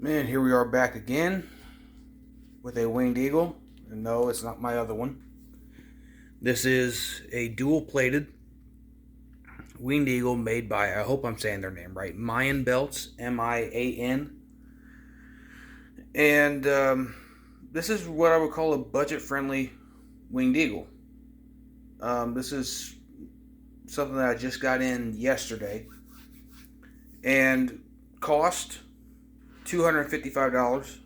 Man, here we are back again with a winged eagle. And no, it's not my other one. This is a dual plated winged eagle made by, I hope I'm saying their name right, Mian belts, Mian. And this is what I would call a budget friendly winged eagle. This is something that I just got in yesterday and cost $255.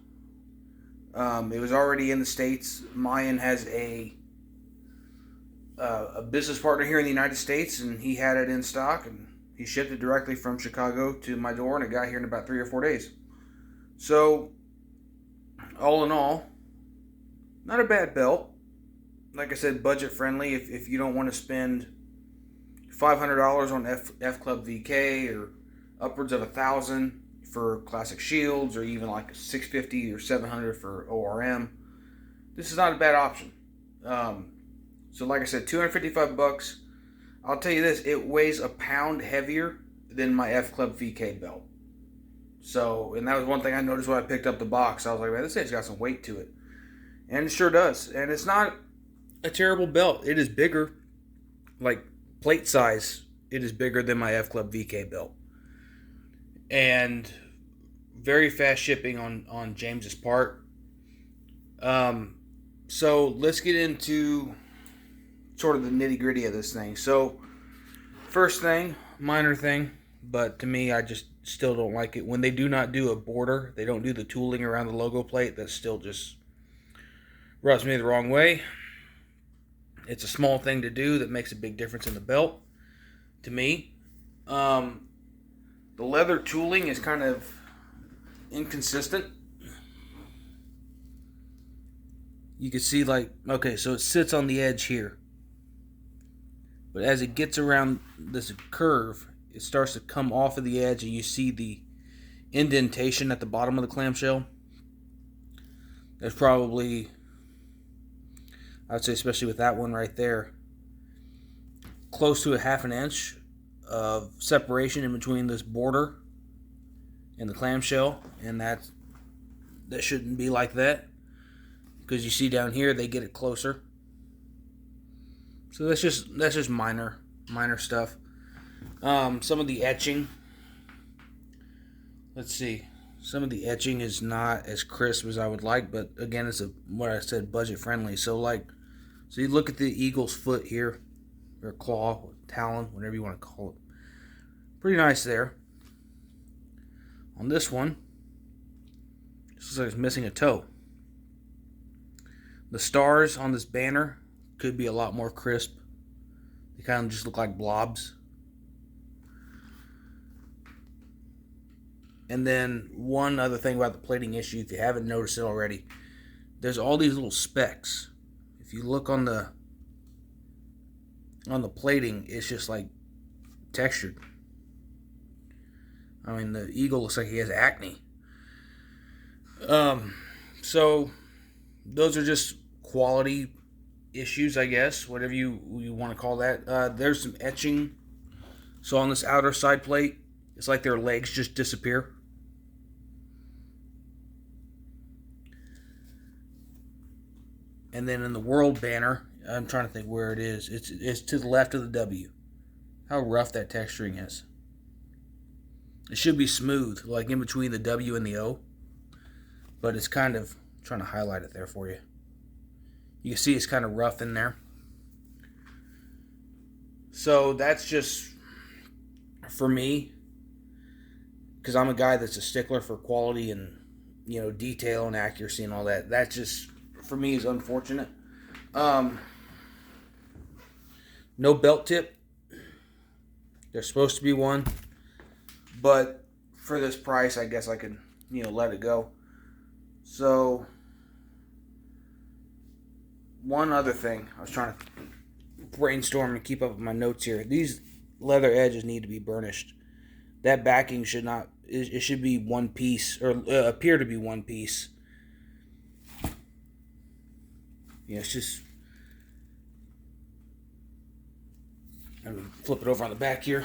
It was already in the States. Mian has a business partner here in the United States, and he had it in stock, and he shipped it directly from Chicago to my door, and it got here in about 3 or 4 days. So, all in all, not a bad belt. Like I said, budget friendly. If you don't want to spend $500 on F Club VK or upwards of $1,000 for classic shields, or even like $650 or $700 for ORM, this is not a bad option. So like I said, $255. I'll tell you this, it weighs a pound heavier than my F Club VK belt. So, and that was one thing I noticed when I picked up the box. I was like, man, this thing's got some weight to it. And it sure does. And it's not a terrible belt. It is bigger, like plate size, it is bigger than my F Club VK belt. And very fast shipping on James's part. So let's get into sort of the nitty gritty of this thing. So first thing, minor thing, but to me, I just still don't like it when they do not do a border. They don't do the tooling around the logo plate. That still just rubs me the wrong way. It's a small thing to do that makes a big difference in the belt to me. The leather tooling is kind of inconsistent. You can see, like, okay, so it sits on the edge here. But as it gets around this curve, it starts to come off of the edge, and you see the indentation at the bottom of the clamshell. There's probably, I would say, especially with that one right there, close to a half an inch of separation in between this border and the clamshell, and that shouldn't be like that, because you see down here they get it closer. So that's just minor stuff. Some of the etching, let's see, some of the etching is not as crisp as I would like, but again, it's what I said, budget friendly. So you look at the eagle's foot here, or claw, talon, whatever you want to call it. Pretty nice there. On this one, it looks like it's missing a toe. The stars on this banner could be a lot more crisp. They kind of just look like blobs. And then one other thing about the plating issue, if you haven't noticed it already, there's all these little specks. If you look on the plating, it's just like textured. I mean, the eagle looks like he has acne. So those are just quality issues, I guess, whatever you want to call that. There's some etching. So on this outer side plate, it's like their legs just disappear. And then in the world banner, I'm trying to think where it is. It's to the left of the W. How rough that texturing is. It should be smooth, like in between the W and the O. But it's kind of, I'm trying to highlight it there for you. You can see it's kind of rough in there. So that's just, for me, because I'm a guy that's a stickler for quality and, detail and accuracy and all that. That just, for me, is unfortunate. No belt tip. There's supposed to be one. But for this price, I guess I could, let it go. So, one other thing. I was trying to brainstorm and keep up with my notes here. These leather edges need to be burnished. That backing should not, it should be one piece, or appear to be one piece. It's just, let me flip it over on the back here.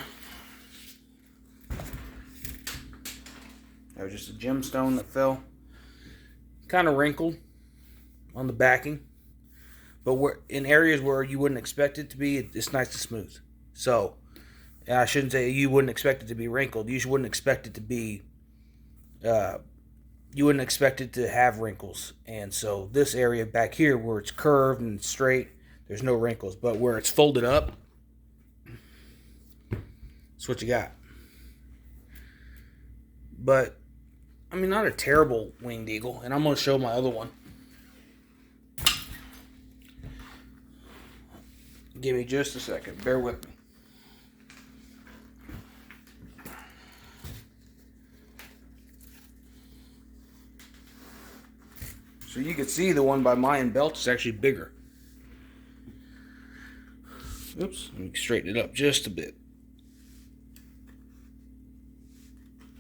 That was just a gemstone that fell. Kind of wrinkled on the backing. But in areas where you wouldn't expect it to be, it's nice and smooth. So, I shouldn't say you wouldn't expect it to be wrinkled. You wouldn't expect it to be... you wouldn't expect it to have wrinkles. And so this area back here where it's curved and straight, there's no wrinkles. But where it's folded up, that's what you got. But, I mean, not a terrible winged eagle. And I'm going to show my other one. Give me just a second. Bear with me. So you can see the one by Mian belt is actually bigger. Oops, let me straighten it up just a bit.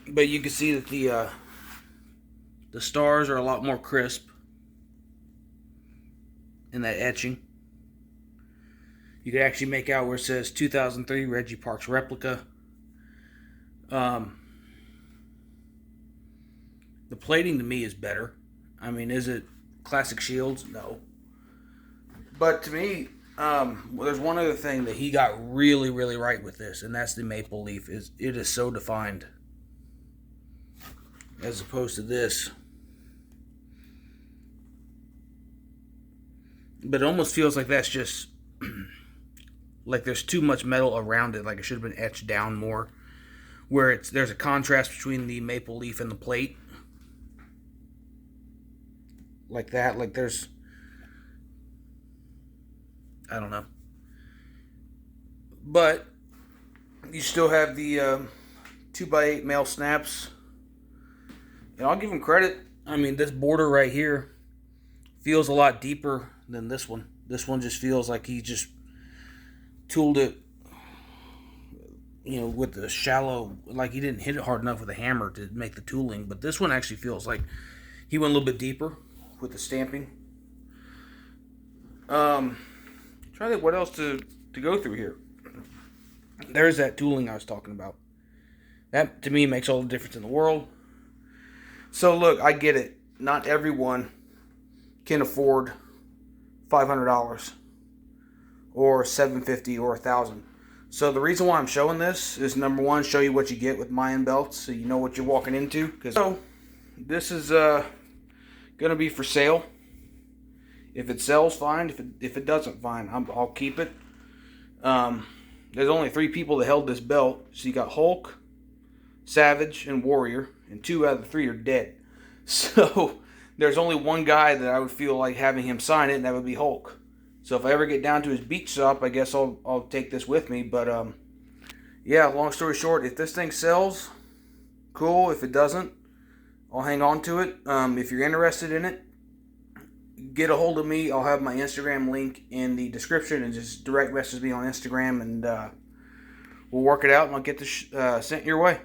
But you can see that the stars are a lot more crisp in that etching. You can actually make out where it says 2003 Reggie Parks replica. The plating to me is better. I mean, is it classic shields? No. But to me, there's one other thing that he got really, really right with this, and that's the maple leaf. It is so defined. As opposed to this. But it almost feels like that's just... like there's too much metal around it. Like it should have been etched down more. Where there's a contrast between the maple leaf and the plate. Like that. Like there's... I don't know. But you still have the 2x8 male snaps. And I'll give him credit. I mean, this border right here feels a lot deeper than this one. This one just feels like he just tooled it, you know, with the shallow, like he didn't hit it hard enough with a hammer to make the tooling. But this one actually feels like he went a little bit deeper with the stamping. Try to think what else to go through here. There's that tooling I was talking about. That, to me, makes all the difference in the world. So, look, I get it. Not everyone can afford $500 or $750 or $1,000. So, the reason why I'm showing this is, number one, show you what you get with Mian belts so you know what you're walking into. So, this is going to be for sale. If it sells, fine. If it doesn't, fine. I'll keep it. There's only 3 people that held this belt. So, you got Hulk, Savage, and Warrior. And 2 out of the 3 are dead. So, there's only one guy that I would feel like having him sign it, and that would be Hulk. So, if I ever get down to his beach shop, I guess I'll take this with me. But, yeah, long story short, if this thing sells, cool. If it doesn't, I'll hang on to it. If you're interested in it, get a hold of me. I'll have my Instagram link in the description, and just direct message me on Instagram, and we'll work it out, and I'll get this sent your way.